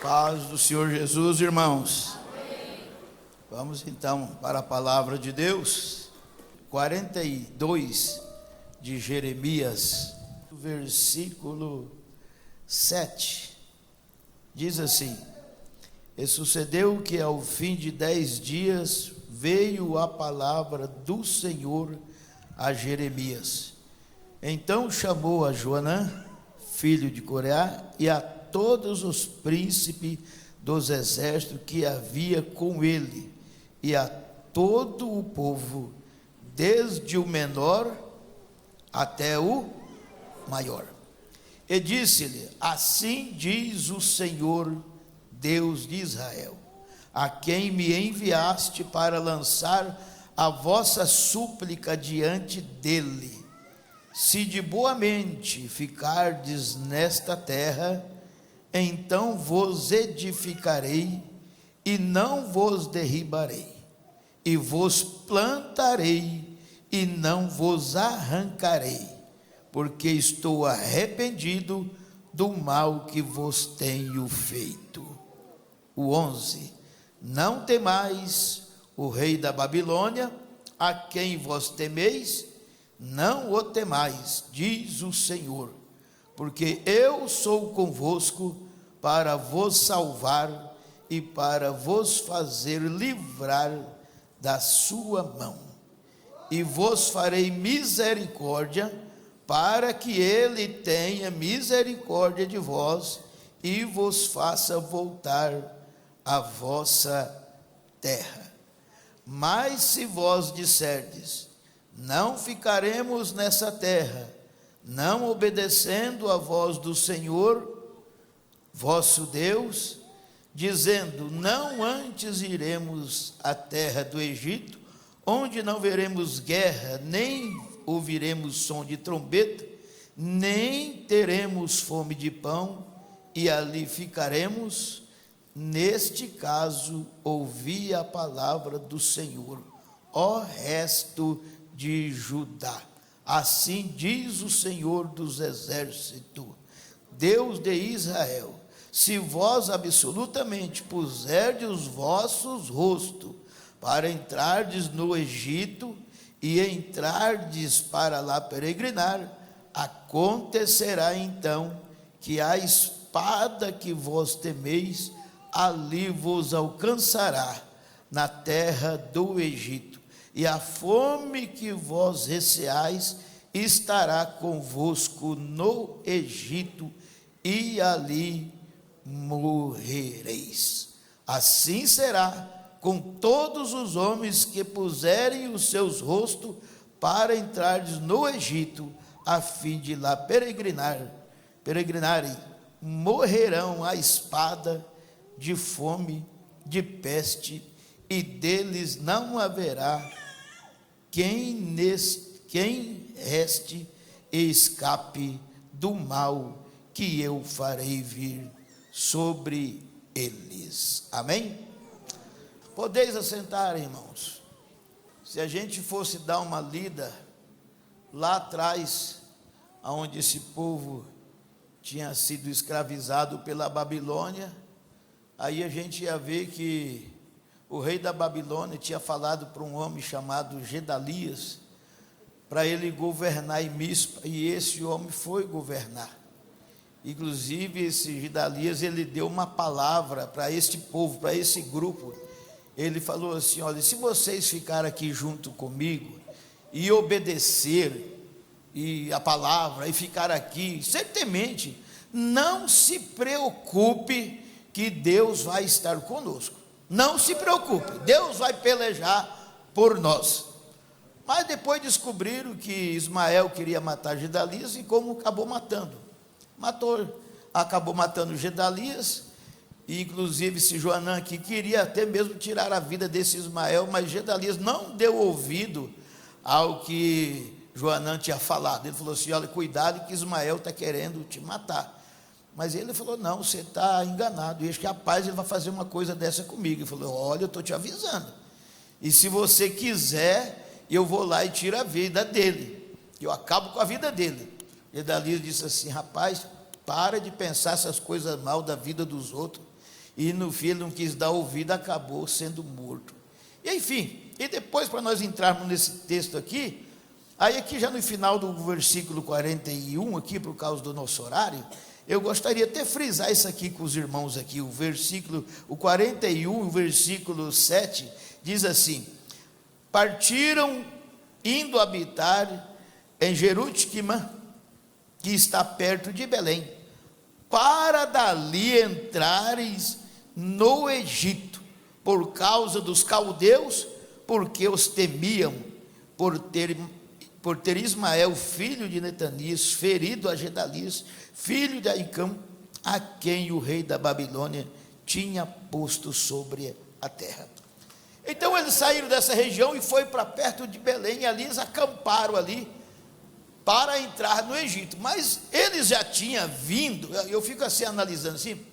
Paz do Senhor Jesus, irmãos. Amém. Vamos então para a palavra de Deus. 42 de Jeremias, versículo 7. Diz assim: E sucedeu que ao fim de 10 dias veio a palavra do Senhor a Jeremias. Então chamou a Joanã, filho de Coreá, e a todos os príncipes dos exércitos que havia com ele, e a todo o povo, desde o menor até o maior. E disse-lhe: Assim diz o Senhor, Deus de Israel, a quem me enviaste para lançar a vossa súplica diante dele. Se de boa mente ficardes nesta terra, então vos edificarei e não vos derribarei, e vos plantarei e não vos arrancarei, porque estou arrependido do mal que vos tenho feito. O 11: Não temais o rei da Babilônia, a quem vos temeis, não o temais, diz o Senhor, porque eu sou convosco para vos salvar e para vos fazer livrar da sua mão, e vos farei misericórdia, para que ele tenha misericórdia de vós e vos faça voltar à vossa terra. Mas se vós disserdes: Não ficaremos nessa terra, não obedecendo a voz do Senhor vosso Deus, dizendo: Não antes iremos à terra do Egito, onde não veremos guerra, nem ouviremos som de trombeta, nem teremos fome de pão, e ali ficaremos. Neste caso, ouvi a palavra do Senhor, ó resto de Judá. Assim diz o Senhor dos exércitos, Deus de Israel: se vós absolutamente puserdes os vossos rostos para entrardes no Egito e entrardes para lá peregrinar, acontecerá então que a espada que vós temeis ali vos alcançará na terra do Egito, e a fome que vós receais estará convosco no Egito, e ali morrereis. Assim será com todos os homens que puserem os seus rostos para entrardes no Egito, a fim de lá peregrinarem, morrerão a espada, de fome, de peste, e deles não haverá quem reste e escape do mal que eu farei vir sobre eles. Amém? Podeis assentar, irmãos. Se a gente fosse dar uma lida lá atrás, onde esse povo tinha sido escravizado pela Babilônia, aí a gente ia ver que o rei da Babilônia tinha falado para um homem chamado Gedalias, para ele governar em Mispa, e esse homem foi governar. Inclusive, esse Gedalias, ele deu uma palavra para este povo, para esse grupo. Ele falou assim: olha, se vocês ficarem aqui junto comigo e obedecer e a palavra, e ficar aqui certamente, não se preocupe que Deus vai estar conosco. Não se preocupe, Deus vai pelejar por nós. Mas depois descobriram que Ismael queria matar Gedalias, e como acabou matando? Acabou matando Gedalias, e inclusive esse Joanã aqui queria até mesmo tirar a vida desse Ismael, mas Gedalias não deu ouvido ao que Joanã tinha falado. Ele falou assim: olha, cuidado que Ismael está querendo te matar. Mas ele falou: não, você está enganado, e acho que rapaz, ele vai fazer uma coisa dessa comigo. Ele falou: olha, eu estou te avisando, e se você quiser, eu vou lá e tiro a vida dele, eu acabo com a vida dele. Gedalias disse assim: rapaz, para de pensar essas coisas mal da vida dos outros, e no fim ele não quis dar ouvido, acabou sendo morto. E enfim, e depois, para nós entrarmos nesse texto aqui, aí aqui já no final do versículo 41, aqui por causa do nosso horário, eu gostaria até de frisar isso aqui com os irmãos aqui, o 41, o versículo 7, diz assim: partiram indo habitar em Jerusalém, que está perto de Belém, para dali entrares no Egito, por causa dos caldeus, porque os temiam, por ter Ismael, filho de Netanias, ferido a Gedalias, filho de Aicão, a quem o rei da Babilônia tinha posto sobre a terra. Então eles saíram dessa região e foi para perto de Belém, e ali eles acamparam ali, para entrar no Egito. Mas eles já tinham vindo, eu fico assim analisando assim,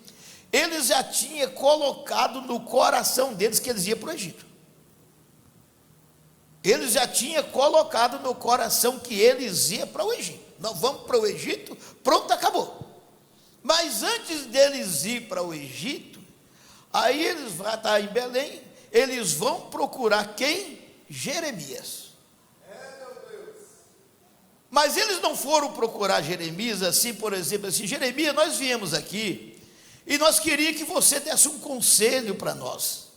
eles já tinham colocado no coração deles que eles iam para o Egito. Eles já tinham colocado no coração que eles iam para o Egito. Nós vamos para o Egito, pronto, acabou. Mas antes deles ir para o Egito, aí eles vão estar em Belém, eles vão procurar quem? Jeremias. Mas eles não foram procurar Jeremias assim, por exemplo, assim: Jeremias, nós viemos aqui e nós queríamos que você desse um conselho para nós.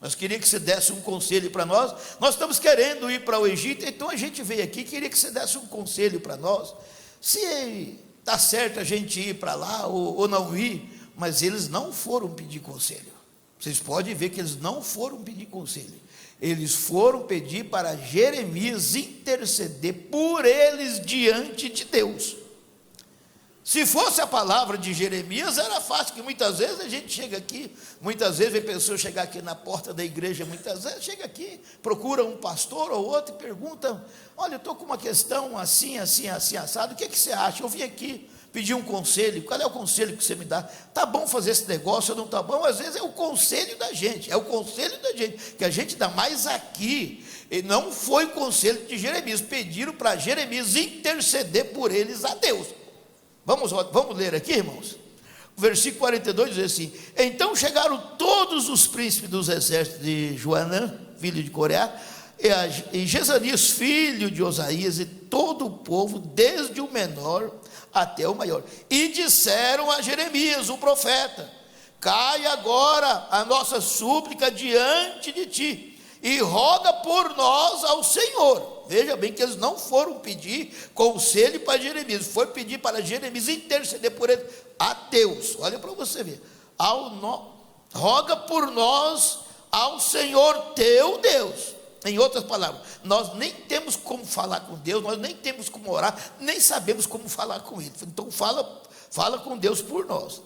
Nós queríamos que você desse um conselho para nós. Nós estamos querendo ir para o Egito, então a gente veio aqui, queria que você desse um conselho para nós, se está certo a gente ir para lá ou não ir. Mas eles não foram pedir conselho. Vocês podem ver que eles não foram pedir conselho. Eles foram pedir para Jeremias interceder por eles diante de Deus. Se fosse a palavra de Jeremias, era fácil, que muitas vezes a gente chega aqui, muitas vezes vê pessoas chegar aqui na porta da igreja, muitas vezes chega aqui, procura um pastor ou outro e pergunta: olha, eu estou com uma questão assim, assim, assim, assado, o que você acha? Eu vim aqui pedir um conselho, qual é o conselho que você me dá? Está bom fazer esse negócio ou não está bom? Às vezes é o conselho da gente, que a gente dá. Mais aqui, e não foi o conselho de Jeremias, pediram para Jeremias interceder por eles a Deus. Vamos ler aqui, irmãos? O versículo 42 diz assim: então chegaram todos os príncipes dos exércitos de Joanã, filho de Coreá, e Jezanias, filho de Osaías, e todo o povo, desde o menor até o maior, e disseram a Jeremias, o profeta: cai agora a nossa súplica diante de ti, e roga por nós ao Senhor. Veja bem que eles não foram pedir conselho para Jeremias, foi pedir para Jeremias interceder por ele a Deus. Olha para você ver: roga por nós ao Senhor teu Deus. Em outras palavras, nós nem temos como falar com Deus, nós nem temos como orar, nem sabemos como falar com Ele. Então fala com Deus por nós.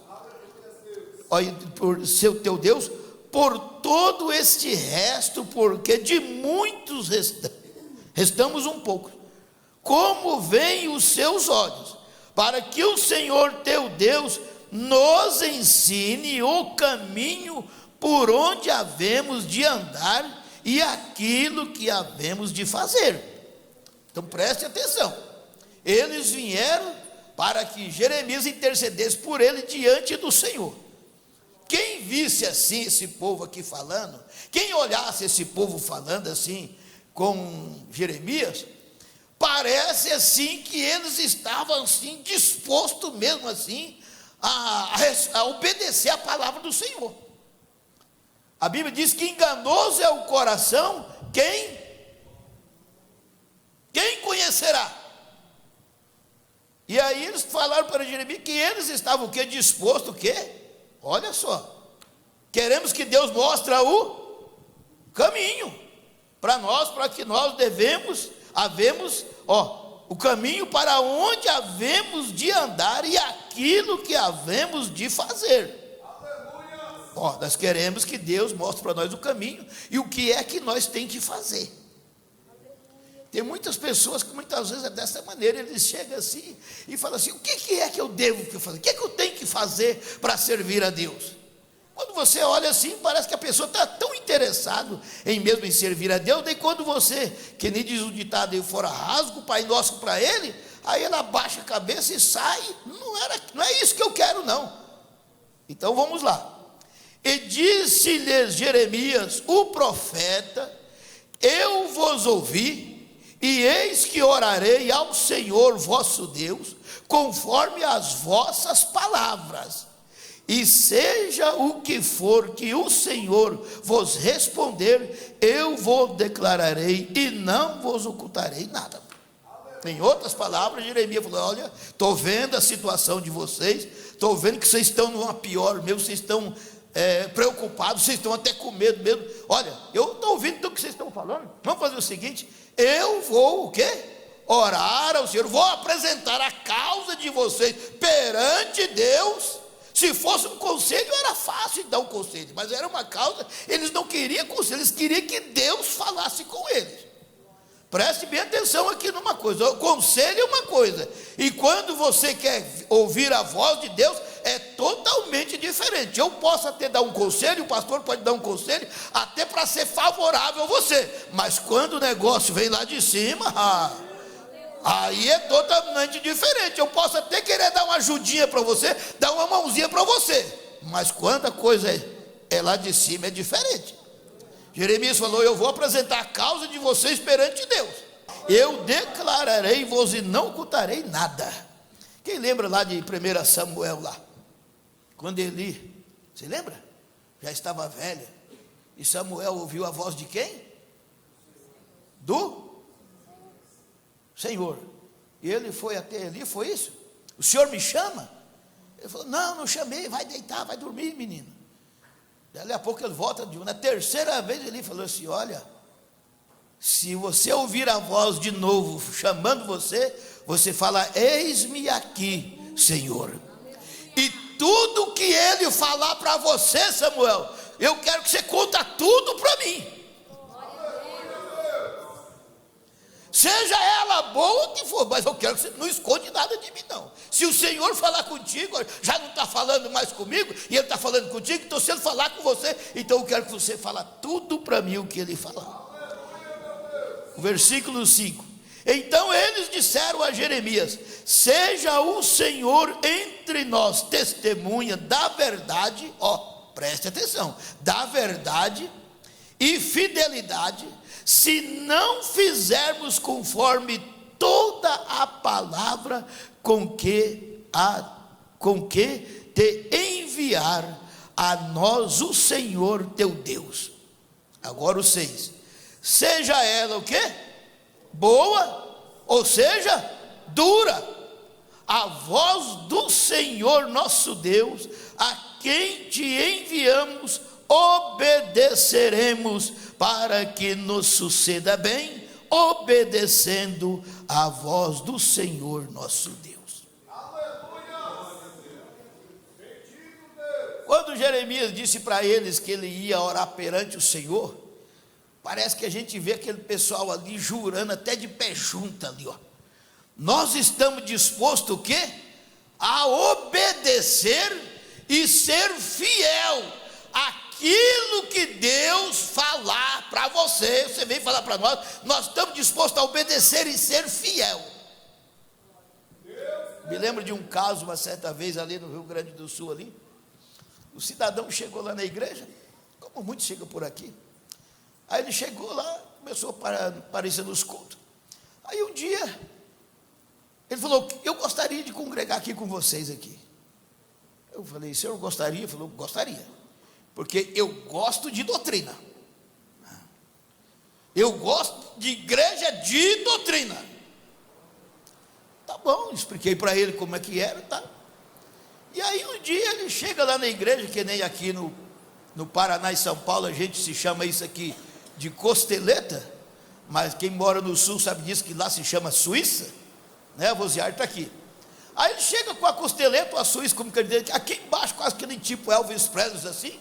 Olha, por seu teu Deus, por todo este resto, porque de muitos restamos um pouco, como veem os seus olhos, para que o Senhor teu Deus nos ensine o caminho por onde havemos de andar e aquilo que havemos de fazer. Então preste atenção, eles vieram para que Jeremias intercedesse por ele diante do Senhor. Quem visse assim esse povo aqui falando, quem olhasse esse povo falando assim com Jeremias, parece assim que eles estavam assim dispostos mesmo assim a obedecer a palavra do Senhor. A Bíblia diz que enganoso é o coração, quem conhecerá? E aí eles falaram para Jeremias que eles estavam o quê? Dispostos o quê? Olha só, queremos que Deus mostre o caminho para nós, para que nós havemos o caminho para onde havemos de andar e aquilo que havemos de fazer. Nós queremos que Deus mostre para nós o caminho e o que é que nós temos que fazer. Tem muitas pessoas que muitas vezes é dessa maneira, eles chegam assim e falam assim: o que é que eu devo fazer? O que é que eu tenho que fazer para servir a Deus? Quando você olha assim, parece que a pessoa está tão interessada em servir a Deus, daí quando você, que nem diz o ditado aí fora, rasga o Pai Nosso para ele, aí ela abaixa a cabeça e sai. Não é isso que eu quero, não. Então vamos lá. E disse-lhes Jeremias, o profeta: eu vos ouvi, e eis que orarei ao Senhor vosso Deus, conforme as vossas palavras. E seja o que for que o Senhor vos responder, eu vos declararei e não vos ocultarei nada. Em outras palavras, Jeremias falou: olha, estou vendo a situação de vocês, estou vendo que vocês estão numa pior mesmo, vocês estão preocupados, vocês estão até com medo mesmo. Olha, eu estou ouvindo tudo que vocês estão falando. Vamos fazer o seguinte: eu vou o quê? Orar ao Senhor, vou apresentar a causa de vocês perante Deus. Se fosse um conselho, era fácil de dar um conselho, mas era uma causa, eles não queriam conselho, eles queriam que Deus falasse com eles. Preste bem atenção aqui numa coisa: o conselho é uma coisa, e quando você quer ouvir a voz de Deus, é totalmente diferente. Eu posso até dar um conselho, o pastor pode dar um conselho, até para ser favorável a você, mas quando o negócio vem lá de cima, aí é totalmente diferente. Eu posso até querer dar uma ajudinha para você, dar uma mãozinha para você, mas quando a coisa é lá de cima, é diferente. Jeremias falou: eu vou apresentar a causa de vocês perante Deus, eu declararei-vos e não ocultarei nada. Quem lembra lá de 1 Samuel lá, quando Eli, você lembra? Já estava velha, e Samuel ouviu a voz de quem? Do Senhor. E ele foi até Eli, foi isso? O Senhor me chama? Ele falou: não, não chamei, vai deitar, vai dormir, menino. Daí a pouco ele volta na terceira vez. Ele falou assim: olha, se você ouvir a voz de novo chamando você, você fala: eis-me aqui, Senhor. E tudo que ele falar para você, Samuel, eu quero que você conta tudo para mim. Seja ela boa ou que for, mas eu quero que você não esconde nada de mim, não. Se o Senhor falar contigo, já não está falando mais comigo, e Ele está falando contigo, então se Ele falar com você, então eu quero que você fale tudo para mim o que Ele falar. O versículo 5: então eles disseram a Jeremias: seja o Senhor entre nós testemunha da verdade, preste atenção, da verdade e fidelidade, se não fizermos conforme toda a palavra com que te enviar a nós o Senhor teu Deus. Agora o 6: seja ela o quê? Boa, ou seja, dura, a voz do Senhor nosso Deus, a quem te enviamos, obedeceremos, para que nos suceda bem, obedecendo a voz do Senhor nosso Deus. Quando Jeremias disse para eles que ele ia orar perante o Senhor, parece que a gente vê aquele pessoal ali jurando até de pé junto ali, nós estamos dispostos o quê? A obedecer e ser fiel aquilo que Deus falar para você. Você vem falar para nós estamos dispostos a obedecer e ser fiel. Me lembro de um caso, uma certa vez ali no Rio Grande do Sul ali, o cidadão chegou lá na igreja, como muitos chegam por aqui. Aí ele chegou lá, começou a aparecer nos cultos. Aí um dia ele falou: eu gostaria de congregar aqui com vocês aqui. Eu falei: senhor gostaria? Ele falou: gostaria, porque eu gosto de doutrina, eu gosto de igreja de doutrina. Tá bom, expliquei para ele como é que era, tá? E aí um dia ele chega lá na igreja, que nem aqui no Paraná e São Paulo a gente se chama isso aqui de costeleta, mas quem mora no sul sabe disso, que lá se chama Suíça, né? A Voziar está aqui. Aí ele chega com a costeleta, ou a Suíça, como que ele diz, aqui embaixo, quase que nem tipo Elvis Presley assim.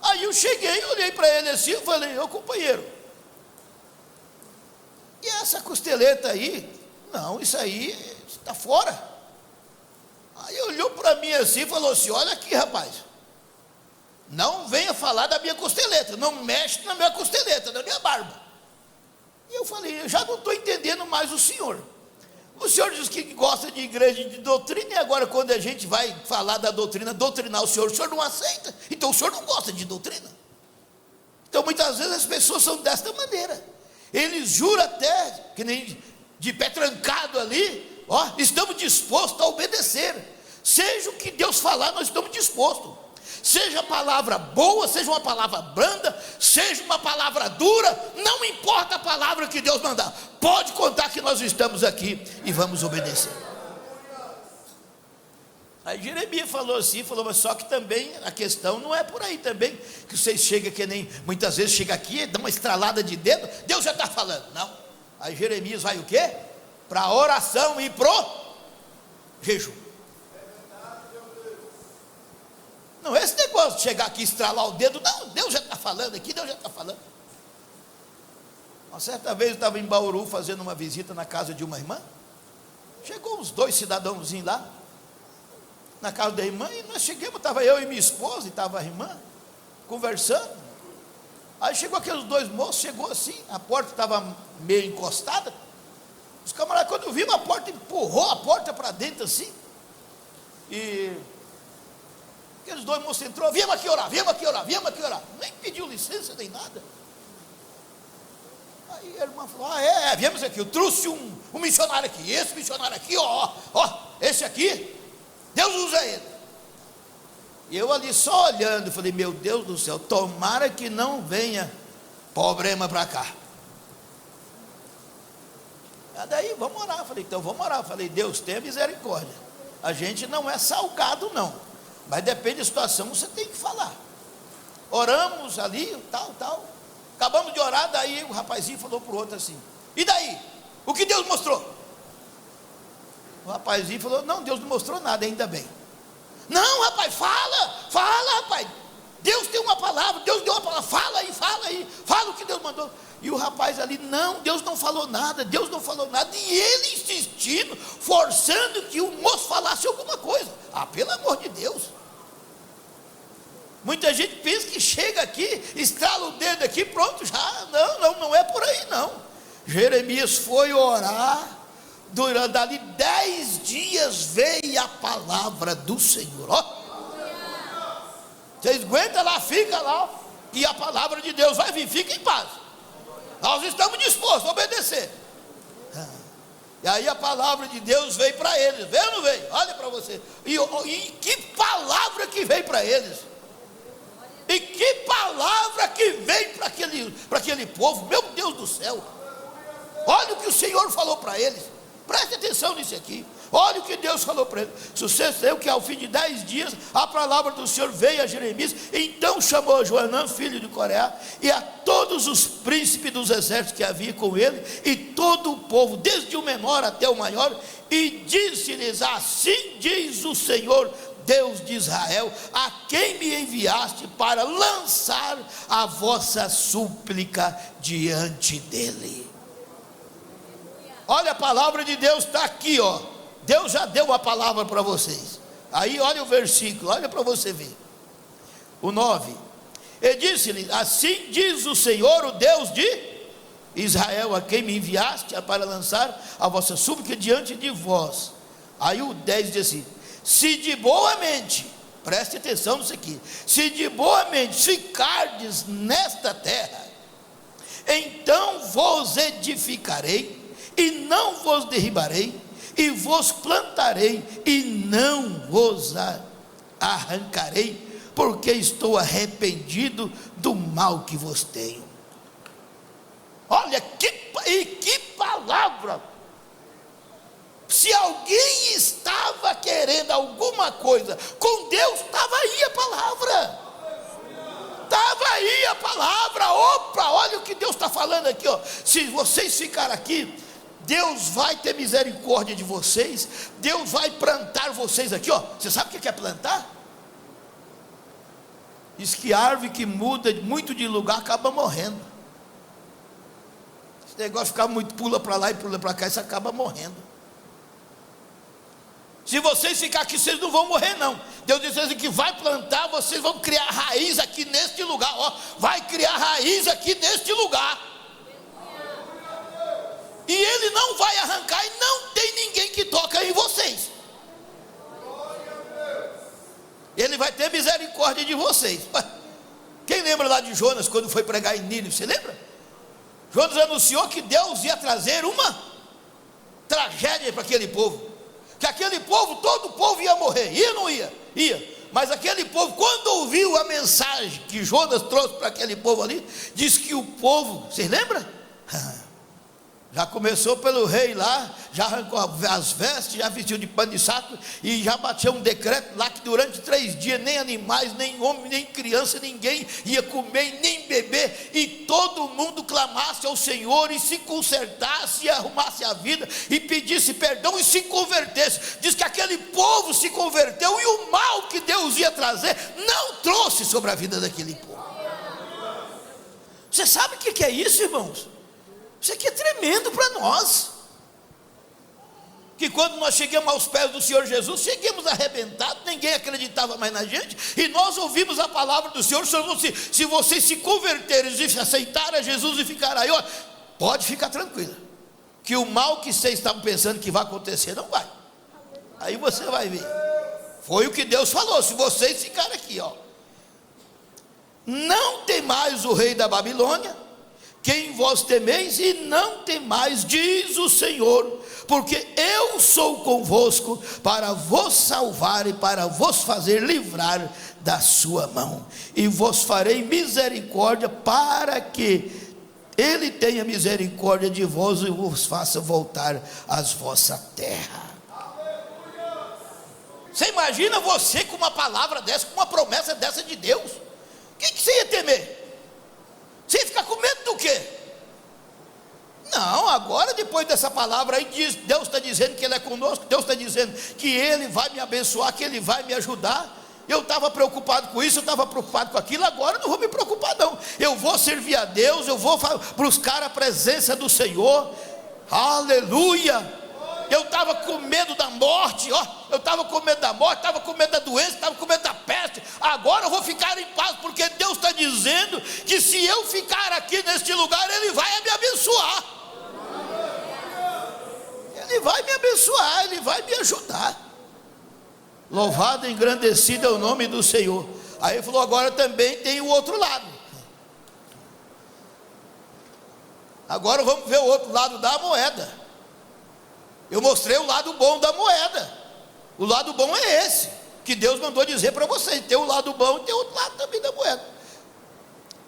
Aí eu cheguei, olhei para ele assim, eu falei: ô companheiro, e essa costeleta aí? Não, isso aí está fora. Aí olhou para mim assim e falou assim: olha aqui, rapaz, não venha falar da minha costeleta, não mexe na minha costeleta, na minha barba. E eu falei: eu já não estou entendendo mais o senhor. O senhor diz que gosta de igreja de doutrina, e agora quando a gente vai falar da doutrina, doutrinar o senhor não aceita. Então o senhor não gosta de doutrina. Então muitas vezes as pessoas são desta maneira. Eles juram até, que nem de pé trancado ali, estamos dispostos a obedecer. Seja o que Deus falar, nós estamos dispostos. Seja palavra boa, seja uma palavra branda, seja uma palavra dura, não importa a palavra que Deus mandar, pode contar que nós estamos aqui e vamos obedecer. Aí Jeremias falou assim, mas só que também a questão não é por aí também, que vocês chegam que nem, muitas vezes chega aqui, dá uma estralada de dedo, Deus já está falando, não. Aí Jeremias vai o quê? Para a oração e pro jejum. Não é esse negócio de chegar aqui e estralar o dedo, não, Deus já está falando aqui, Deus já está falando. Uma certa vez eu estava em Bauru fazendo uma visita na casa de uma irmã, chegou uns 2 cidadãozinhos lá, na casa da irmã, e nós chegamos, estava eu e minha esposa, e estava a irmã, conversando. Aí chegou aqueles 2 moços, chegou assim, a porta estava meio encostada, os camaradas, quando viram a porta, empurrou a porta para dentro assim, e aqueles 2 moços entrou, viemos aqui orar, nem pediu licença nem nada. Aí a irmã falou, viemos aqui, eu trouxe um missionário aqui, esse missionário aqui, esse aqui, Deus usa ele. E eu ali só olhando, falei, meu Deus do céu, tomara que não venha problema para cá. E daí, vamos orar. Falei, então vamos orar. Falei, Deus tenha misericórdia. A gente não é salgado não, mas depende da situação, você tem que falar. Oramos ali, tal. Acabamos de orar, daí o rapazinho falou para o outro assim, e daí? O que Deus mostrou? O rapazinho falou, não, Deus não mostrou nada, ainda bem. Não, rapaz, fala, rapaz. Deus tem uma palavra, Deus deu uma palavra, fala aí, fala o que Deus mandou. E o rapaz ali, não, Deus não falou nada, e ele insistindo, forçando que o moço falasse alguma coisa. Pelo amor de Deus. Muita gente pensa que chega aqui, estrala o dedo aqui, pronto, já, não é por aí não. Jeremias foi orar, durante ali 10 dias veio a palavra do Senhor, vocês aguentam lá, fica lá, e a palavra de Deus vai vir, fica em paz, nós estamos dispostos a obedecer. E aí a palavra de Deus veio para eles, veio ou não veio? Olha para você, e que palavra que veio para eles, e que palavra que veio para aquele povo, meu Deus do céu, olha o que o Senhor falou para eles. Preste atenção nisso aqui, olha o que Deus falou para ele. Sucedeu que ao fim de 10 dias a palavra do Senhor veio a Jeremias. Então chamou Joanã, filho de Coreá, e a todos os príncipes dos exércitos que havia com ele, e todo o povo, desde o menor até o maior, e disse-lhes, assim diz o Senhor Deus de Israel, a quem me enviaste para lançar a vossa súplica diante dele. Olha, a palavra de Deus está aqui, Deus já deu a palavra para vocês. Aí olha o versículo, olha para você ver. O 9. E disse-lhe, assim diz o Senhor, o Deus de Israel, a quem me enviaste para lançar a vossa súplica diante de vós. Aí o 10 diz assim, se de boa mente, preste atenção nisso aqui, se de boa mente ficardes nesta terra, então vos edificarei, e não vos derribarei, e vos plantarei, e não vos arrancarei, porque estou arrependido do mal que vos tenho. Olha, que palavra! Se alguém estava querendo alguma coisa com Deus, estava aí a palavra. Estava aí a palavra. Opa, olha o que Deus está falando aqui, se vocês ficarem aqui, Deus vai ter misericórdia de vocês, Deus vai plantar vocês aqui, você sabe o que é plantar? Diz que árvore que muda muito de lugar acaba morrendo. Esse negócio de ficar muito, pula para lá e pula para cá, isso acaba morrendo. Se vocês ficarem aqui, vocês não vão morrer não. Deus diz assim que vai plantar, vocês vão criar raiz aqui neste lugar, vai criar raiz aqui neste lugar. E ele não vai arrancar, e não tem ninguém ter misericórdia de vocês. Quem lembra lá de Jonas, quando foi pregar em Nínive, você lembra? Jonas anunciou que Deus ia trazer uma tragédia para aquele povo, que aquele povo, todo o povo ia morrer. Ia ou não ia? Ia. Mas aquele povo, quando ouviu a mensagem que Jonas trouxe para aquele povo ali, diz que o povo, vocês lembram? Já começou pelo rei lá, já arrancou as vestes, já vestiu de pano de saco, e já bateu um decreto lá que durante 3 dias, nem animais, nem homem, nem criança, ninguém ia comer, nem beber, e todo mundo clamasse ao Senhor, e se consertasse, e arrumasse a vida, e pedisse perdão, e se convertesse. Diz que aquele povo se converteu, e o mal que Deus ia trazer, não trouxe sobre a vida daquele povo. Você sabe o que é isso, irmãos? Isso aqui é tremendo para nós. Que quando nós chegamos aos pés do Senhor Jesus, chegamos arrebentados, ninguém acreditava mais na gente, e nós ouvimos a palavra do Senhor. Se vocês se converterem e aceitarem a Jesus e ficarem aí, ó, pode ficar tranquilo, que o mal que vocês estavam pensando que vai acontecer, não vai. Aí você vai ver. Foi o que Deus falou: se vocês ficarem aqui, ó, não tem mais o rei da Babilônia, quem vós temeis, e não temais, diz o Senhor, porque eu sou convosco para vos salvar e para vos fazer livrar da sua mão, e vos farei misericórdia, para que Ele tenha misericórdia de vós e vos faça voltar às vossa terra. Você imagina você com uma palavra dessa, com uma promessa dessa de Deus? O que você ia temer? Você fica com medo do quê? Não, agora depois dessa palavra aí, Deus está dizendo que Ele é conosco, Deus está dizendo que Ele vai me abençoar, que Ele vai me ajudar. Eu estava preocupado com isso, eu estava preocupado com aquilo, agora não vou me preocupar não. Eu vou servir a Deus, eu vou buscar a presença do Senhor. Aleluia! Eu estava com medo da morte, ó, eu estava com medo da morte, estava com medo da doença, estava com medo da peste. Agora eu vou ficar em paz, porque Deus está dizendo que se eu ficar aqui neste lugar, Ele vai me abençoar. Ele vai me abençoar, Ele vai me ajudar. Louvado e engrandecido é o nome do Senhor. Aí ele falou: agora também tem o outro lado. Agora vamos ver o outro lado da moeda. Eu mostrei o lado bom da moeda. O lado bom é esse, que Deus mandou dizer para vocês: tem o lado bom e tem o outro lado também da moeda.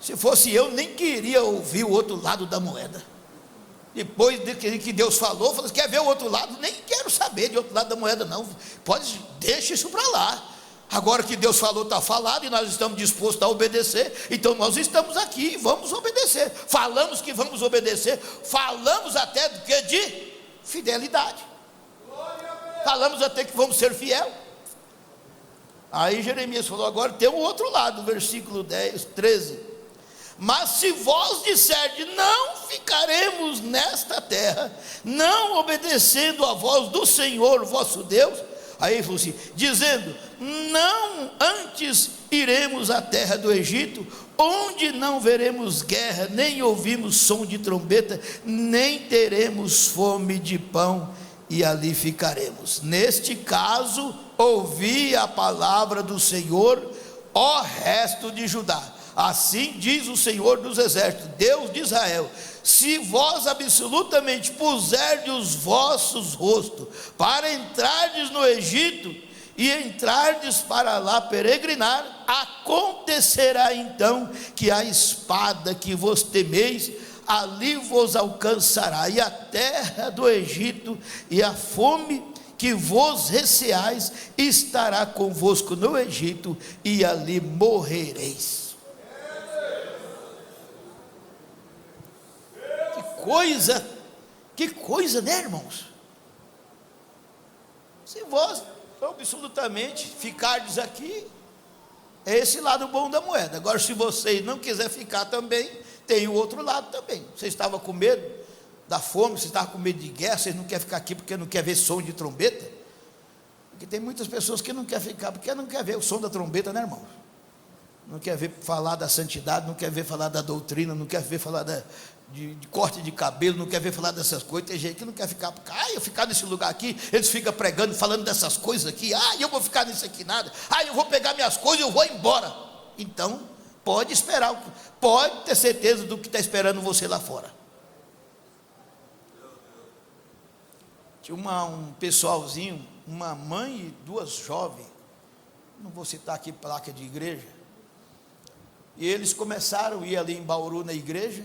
Se fosse eu, nem queria ouvir o outro lado da moeda. Depois de que Deus falou, falou: quer ver o outro lado? Nem quero saber de outro lado da moeda não. Pode, deixa isso para lá. Agora que Deus falou, está falado, e nós estamos dispostos a obedecer. Então nós estamos aqui, vamos obedecer. Falamos que vamos obedecer. Falamos até de fidelidade. Falamos até que vamos ser fiel. Aí Jeremias falou: agora tem um outro lado, versículo 13. Mas se vós disserdes: não ficaremos nesta terra, não obedecendo a voz do Senhor vosso Deus, aí ele falou assim, dizendo: não, antes iremos à terra do Egito, onde não veremos guerra, nem ouvimos som de trombeta, nem teremos fome de pão, e ali ficaremos. Neste caso, ouvi a palavra do Senhor, ó resto de Judá. Assim diz o Senhor dos exércitos, Deus de Israel: se vós absolutamente puserdes os vossos rostos para entrardes no Egito, e entrardes para lá peregrinar, acontecerá então que a espada que vos temeis ali vos alcançará, e a terra do Egito e a fome que vos receais estará convosco no Egito, e ali morrereis. Que coisa, né, irmãos? Se vós absolutamente ficardes aqui, é esse lado bom da moeda. Agora, se vocês não quiser ficar também, tem o outro lado também. Você estava com medo da fome, você estava com medo de guerra, vocês não querem ficar aqui porque não quer ver som de trombeta? Porque tem muitas pessoas que não querem ficar porque não quer ver o som da trombeta, né, irmão? Não quer ver falar da santidade, não quer ver falar da doutrina, não quer ver falar de corte de cabelo, não quer ver falar dessas coisas. Tem gente que não quer ficar, eu ficar nesse lugar aqui, eles ficam pregando, falando dessas coisas aqui, eu vou ficar nisso aqui nada, eu vou pegar minhas coisas, eu vou embora. Então, pode esperar, pode ter certeza do que está esperando você lá fora. Tinha um pessoalzinho, uma mãe e duas jovens, não vou citar aqui placa de igreja, e eles começaram a ir ali em Bauru na igreja,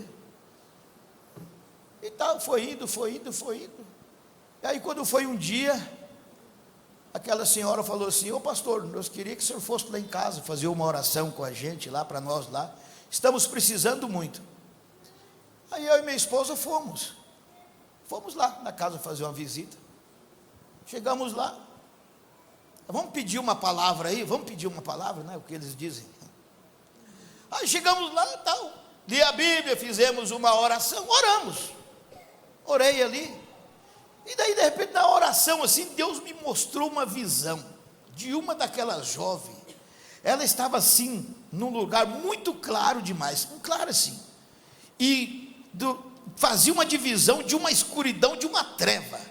e tal, foi indo. E aí quando foi um dia, aquela senhora falou assim: ô pastor, nós queríamos que o senhor fosse lá em casa, fazer uma oração com a gente lá, para nós lá, estamos precisando muito. Aí eu e minha esposa fomos lá na casa fazer uma visita, chegamos lá, vamos pedir uma palavra aí, né, o que eles dizem. Aí chegamos lá, tal, li a Bíblia, fizemos uma oração, orei ali, e daí de repente na oração assim, Deus me mostrou uma visão, de uma daquelas jovens, ela estava assim, num lugar muito claro demais, claro assim, e fazia uma divisão de uma escuridão, de uma treva,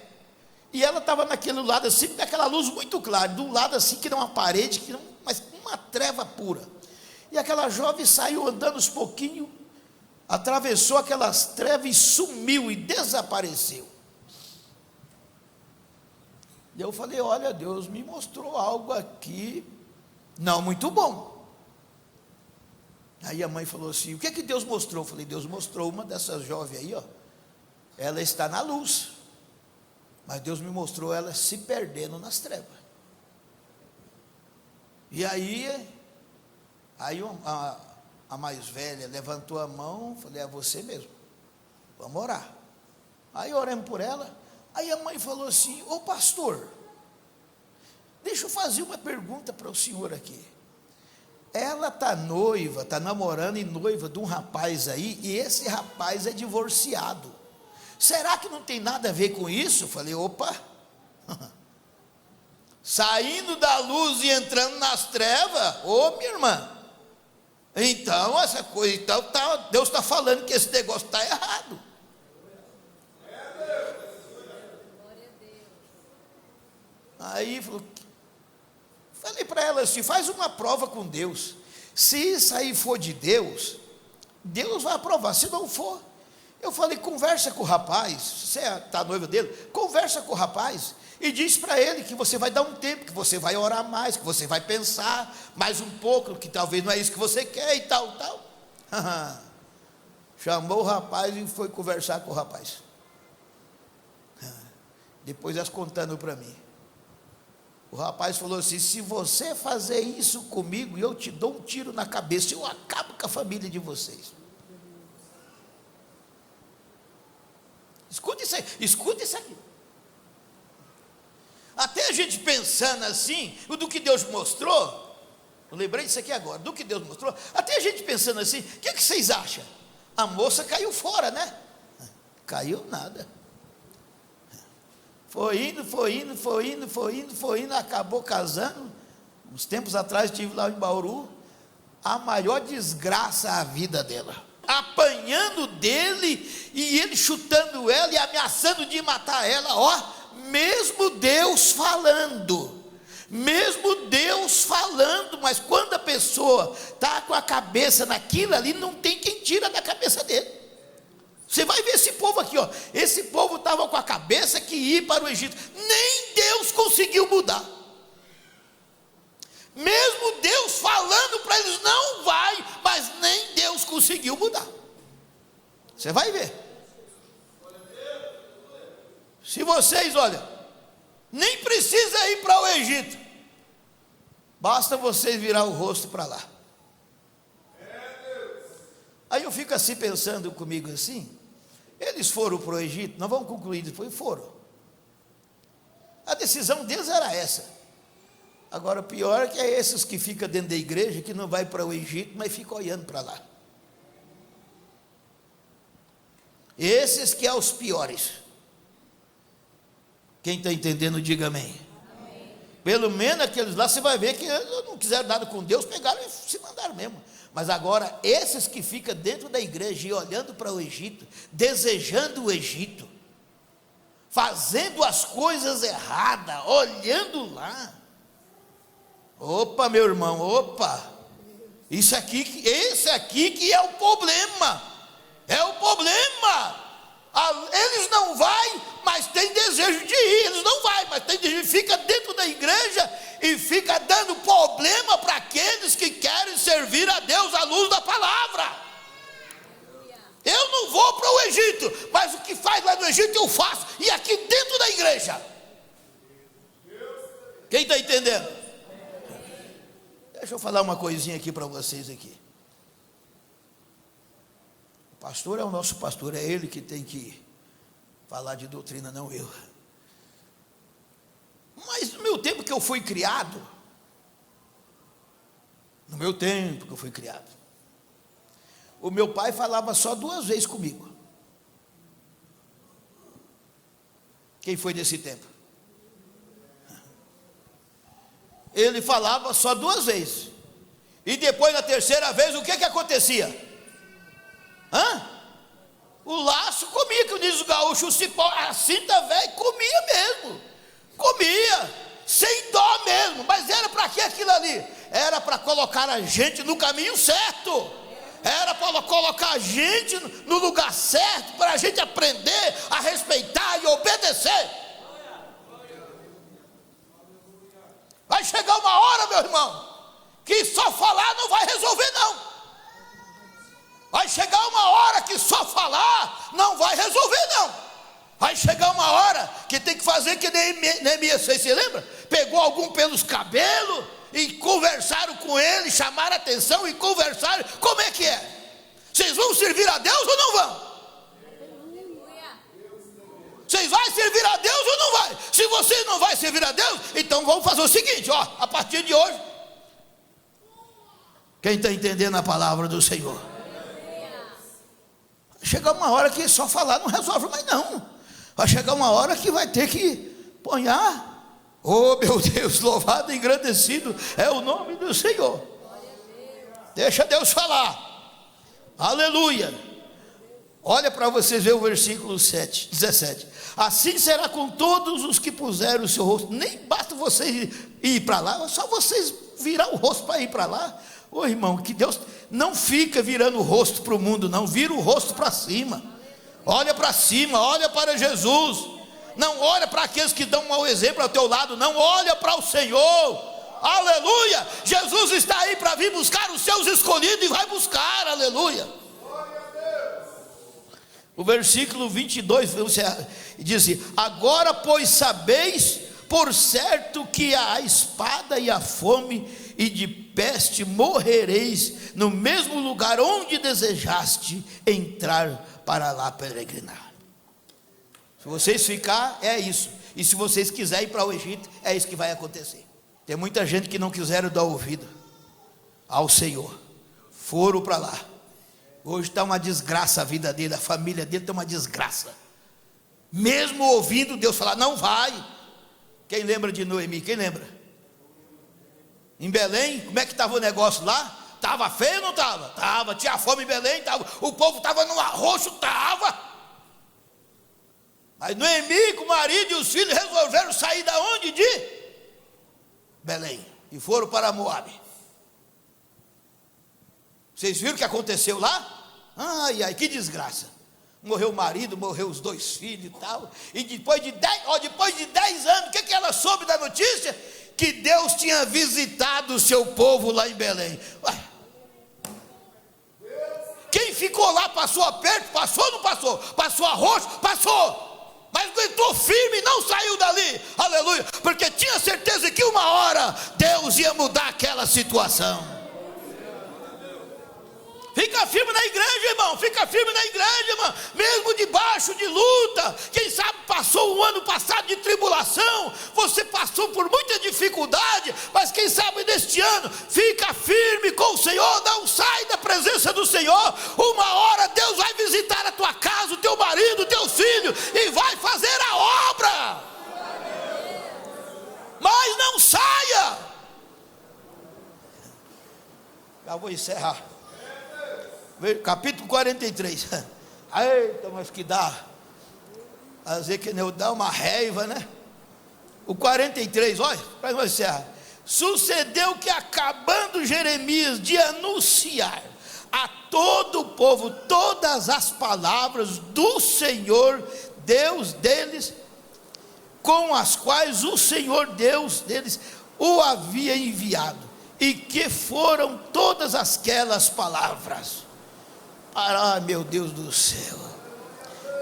e ela estava naquele lado assim, daquela luz muito clara, de um lado assim, que não uma parede, mas uma treva pura, e aquela jovem saiu andando uns pouquinho, atravessou aquelas trevas e sumiu e desapareceu. E eu falei: olha, Deus me mostrou algo aqui não muito bom. Aí a mãe falou assim: o que é que Deus mostrou? Eu falei: Deus mostrou uma dessas jovens aí, ela está na luz, mas Deus me mostrou ela se perdendo nas trevas. E aí a mais velha levantou a mão, falei: é você mesmo, vamos orar. Aí oramos por ela. Aí a mãe falou assim: ô pastor, deixa eu fazer uma pergunta para o senhor aqui. Ela está noiva, está namorando e noiva de um rapaz aí, e esse rapaz é divorciado. Será que não tem nada a ver com isso? Eu falei: opa, saindo da luz e entrando nas trevas, minha irmã, então essa coisa, então Deus está falando que esse negócio está errado. Aí falei para ela assim: faz uma prova com Deus, se isso aí for de Deus, Deus vai aprovar, se não for, eu falei: conversa com o rapaz, você está noiva dele, conversa com o rapaz, e diz para ele que você vai dar um tempo, que você vai orar mais, que você vai pensar mais um pouco, que talvez não é isso que você quer e tal. Chamou o rapaz e foi conversar com o rapaz. Depois elas contando para mim, o rapaz falou assim: se você fazer isso comigo, eu te dou um tiro na cabeça, eu acabo com a família de vocês. Escuta isso aqui. Até a gente pensando assim, do que Deus mostrou, eu lembrei disso aqui agora, do que Deus mostrou, até a gente pensando assim, o que vocês acham? A moça caiu fora, né? Caiu nada. Foi indo, acabou casando. Uns tempos atrás estive lá em Bauru, a maior desgraça a vida dela, apanhando dele, e ele chutando ela e ameaçando de matar ela, mesmo Deus falando, mas quando a pessoa está com a cabeça naquilo ali, não tem quem tira da cabeça dele. Você vai ver esse povo aqui, esse povo estava com a cabeça que ia para o Egito, nem Deus conseguiu mudar, mesmo Deus falando para eles: não vai, mas nem Deus conseguiu mudar. Você vai ver, se vocês, nem precisa ir para o Egito, basta vocês virar o rosto para lá. Aí eu fico assim pensando comigo assim, eles foram para o Egito, nós vamos concluir depois, foram, a decisão deles era essa. Agora o pior é que é esses que ficam dentro da igreja, que não vai para o Egito, mas ficam olhando para lá. Esses que são os piores. Quem está entendendo, diga amém. Pelo menos aqueles lá, você vai ver que não quiseram nada com Deus, pegaram e se mandaram mesmo. Mas agora, esses que ficam dentro da igreja e olhando para o Egito, desejando o Egito, fazendo as coisas erradas, olhando lá. Opa, meu irmão, opa. Esse aqui que é o problema. É o problema. Eles não vão, mas tem desejo de ir. Eles não vão, mas tem desejo. Fica dentro da igreja e fica dando problema para aqueles que querem servir a Deus à luz da palavra. Eu não vou para o Egito, mas o que faz lá no Egito eu faço, e aqui dentro da igreja. Quem está entendendo? Deixa eu falar uma coisinha aqui para vocês aqui. O pastor é o nosso pastor, é ele que tem que falar de doutrina, não eu. Mas no meu tempo que eu fui criado, o meu pai falava só 2 vezes comigo. Quem foi desse tempo? Ele falava só 2 vezes. E depois, na terceira vez, o que acontecia? O laço comia, que diz o gaúcho, o cipó, a cinta velha comia mesmo. Comia, sem dó mesmo. Mas era para que aquilo ali? Era para colocar a gente no caminho certo. Era para colocar a gente no lugar certo, para a gente aprender a respeitar e obedecer. Vai chegar uma hora, meu irmão, que só falar não vai resolver não. Vai chegar uma hora que só falar não vai resolver não. Vai chegar uma hora que tem que fazer que nem Neemias fez, você lembra? Pegou algum pelos cabelos e conversaram com ele, chamaram a atenção e conversaram. Como é que é? Vocês vão servir a Deus ou não vão? Vocês vão servir a Deus ou não vai? Se vocês não vão servir a Deus, então vamos fazer o seguinte, a partir de hoje. Quem está entendendo a palavra do Senhor? Vai chegar uma hora que só falar não resolve mais não. Vai chegar uma hora que vai ter que ponhar. Oh meu Deus, louvado e engrandecido é o nome do Senhor. Deixa Deus falar. Aleluia. Olha para vocês ver o versículo 17. Assim será com todos os que puseram o seu rosto. Nem basta vocês ir para lá, é só vocês virar o rosto para ir para lá. Ô irmão, que Deus não fica virando o rosto para o mundo, não. Vira o rosto para cima. Olha para cima, olha para Jesus. Não olha para aqueles que dão um mau exemplo ao teu lado, não. Olha para o Senhor. Aleluia. Jesus está aí para vir buscar os seus escolhidos e vai buscar, aleluia. O versículo 22 diz assim: agora pois sabeis por certo que a espada e a fome e de peste morrereis no mesmo lugar onde desejaste entrar para lá peregrinar. Se vocês ficar, é isso. E se vocês quiserem ir para o Egito, é isso que vai acontecer. Tem muita gente que não quiseram dar ouvido ao Senhor, foram para lá. Hoje está uma desgraça a vida dele, a família dele está uma desgraça. Mesmo ouvindo Deus falar, não vai. Quem lembra de Noemi? Quem lembra? Em Belém, como é que estava o negócio lá? Estava feio ou não estava? Estava, tinha fome em Belém, estava. O povo estava no arroxo, estava. Mas Noemi com o marido e os filhos resolveram sair da onde? De Belém. E foram para Moabe. Vocês viram o que aconteceu lá? Ai, que desgraça. Morreu o marido, morreu os 2 filhos e tal. E depois de 10 anos, o que ela soube da notícia? Que Deus tinha visitado o seu povo lá em Belém. Ué. Quem ficou lá passou aperto? Passou ou não passou? Passou arroxo? Passou. Mas aguentou firme e não saiu dali. Aleluia. Porque tinha certeza que uma hora Deus ia mudar aquela situação. Fica firme na igreja, irmão. Fica firme na igreja, irmão. Mesmo debaixo de luta. Quem sabe passou um ano passado de tribulação. Você passou por muita dificuldade. Mas quem sabe neste ano, fica firme com o Senhor. Não sai da presença do Senhor. Uma hora Deus vai visitar a tua casa, o teu marido, o teu filho. E vai fazer a obra. Mas não saia. Já vou encerrar. capítulo 43. Eita, mas que dá. A dizer que dá uma raiva, né? O 43, olha, para nós encerrar. Sucedeu que, acabando Jeremias de anunciar a todo o povo todas as palavras do Senhor Deus deles, com as quais o Senhor Deus deles o havia enviado, e que foram todas aquelas palavras. Meu Deus do céu.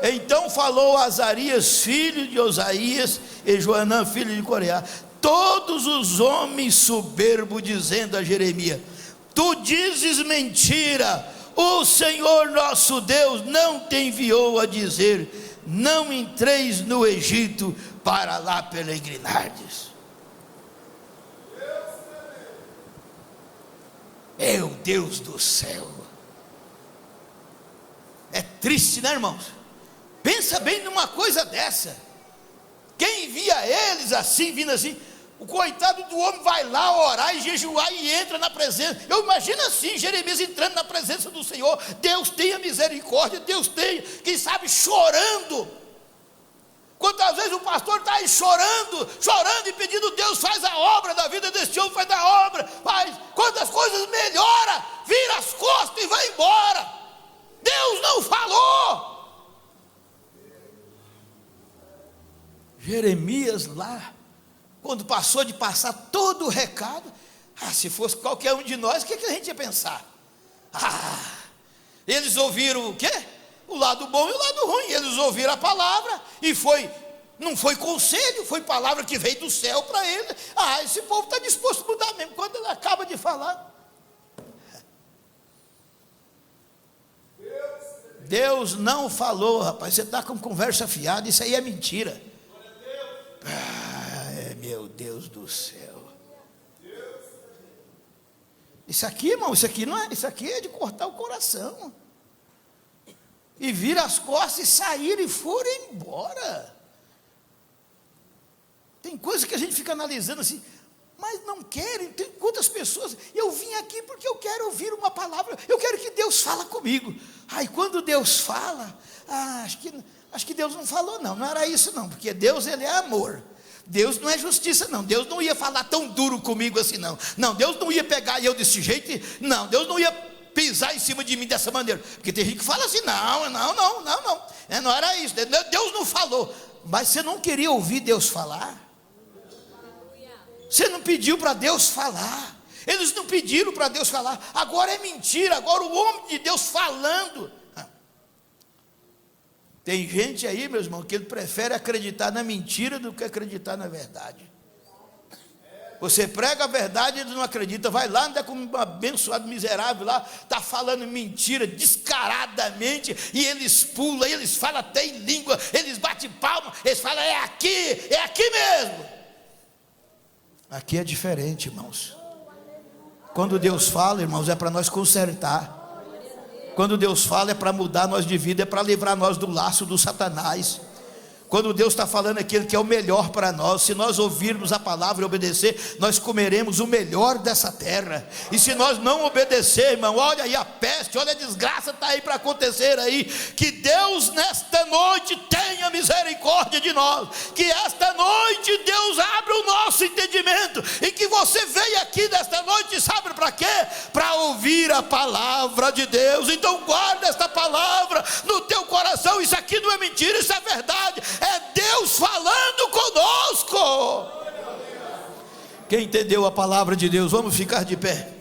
Então falou Azarias, filho de Osaías, e Joanã, filho de Coreá, todos os homens soberbos, dizendo a Jeremias: tu dizes mentira, o Senhor nosso Deus não te enviou a dizer: não entreis no Egito para lá peregrinardes. Meu Deus do céu. É triste, né, irmãos? Pensa bem numa coisa dessa. Quem via eles assim, vindo assim, o coitado do homem vai lá orar e jejuar e entra na presença. Eu imagino assim, Jeremias entrando na presença do Senhor. Deus tenha misericórdia, Deus tenha, quem sabe chorando. Quantas vezes o pastor está aí chorando e pedindo: Deus, faz a obra da vida desse homem, faz a obra, faz. Quantas coisas melhora, vira as costas e vai embora. Deus não falou. Jeremias lá, quando passou de passar todo o recado, se fosse qualquer um de nós, o que a gente ia pensar? Eles ouviram o quê? O lado bom e o lado ruim. Eles ouviram a palavra e não foi conselho, foi palavra que veio do céu para ele. Esse povo está disposto a mudar mesmo. Quando ele acaba de falar, Deus não falou, rapaz. Você está com conversa fiada, isso aí é mentira. Meu Deus do céu. Isso aqui, irmão, isso aqui é de cortar o coração. E vir as costas e sair e forem embora. Tem coisa que a gente fica analisando assim, mas não querem. Tem quantas pessoas? Eu vim aqui porque eu quero ouvir uma palavra, eu quero que Deus fale comigo. Quando Deus fala, acho que Deus não falou, não era isso não, porque Deus, ele é amor. Deus não é justiça não, Deus não ia falar tão duro comigo assim não, Deus não ia pegar eu desse jeito, não, Deus não ia pisar em cima de mim dessa maneira, porque tem gente que fala assim, não era isso, Deus não falou. Mas você não queria ouvir Deus falar? Você não pediu para Deus falar? Eles não pediram para Deus falar. Agora é mentira, agora o homem de Deus falando. Tem gente aí, meus irmãos, que ele prefere acreditar na mentira do que acreditar na verdade. Você prega a verdade e ele não acredita. Vai lá, anda como um abençoado miserável lá, está falando mentira descaradamente, e eles pulam, eles falam até em língua, eles batem palma, eles falam: é aqui mesmo. Aqui é diferente, irmãos. Quando Deus fala, irmãos, é para nós consertar. Quando Deus fala é para mudar nós de vida, é para livrar nós do laço do Satanás. Quando Deus está falando aquilo que é o melhor para nós, se nós ouvirmos a palavra e obedecer, nós comeremos o melhor dessa terra. E se nós não obedecer, irmão, olha aí a peste, olha a desgraça está aí para acontecer aí. Que Deus nesta noite tenha misericórdia de nós, que esta noite Deus abra o nosso entendimento, e que você veja aqui nesta noite, sabe para quê? Para ouvir a palavra de Deus. Então guarda esta palavra no teu coração. Isso aqui não é mentira, isso é verdade. É Deus falando conosco. Quem entendeu a palavra de Deus, vamos ficar de pé.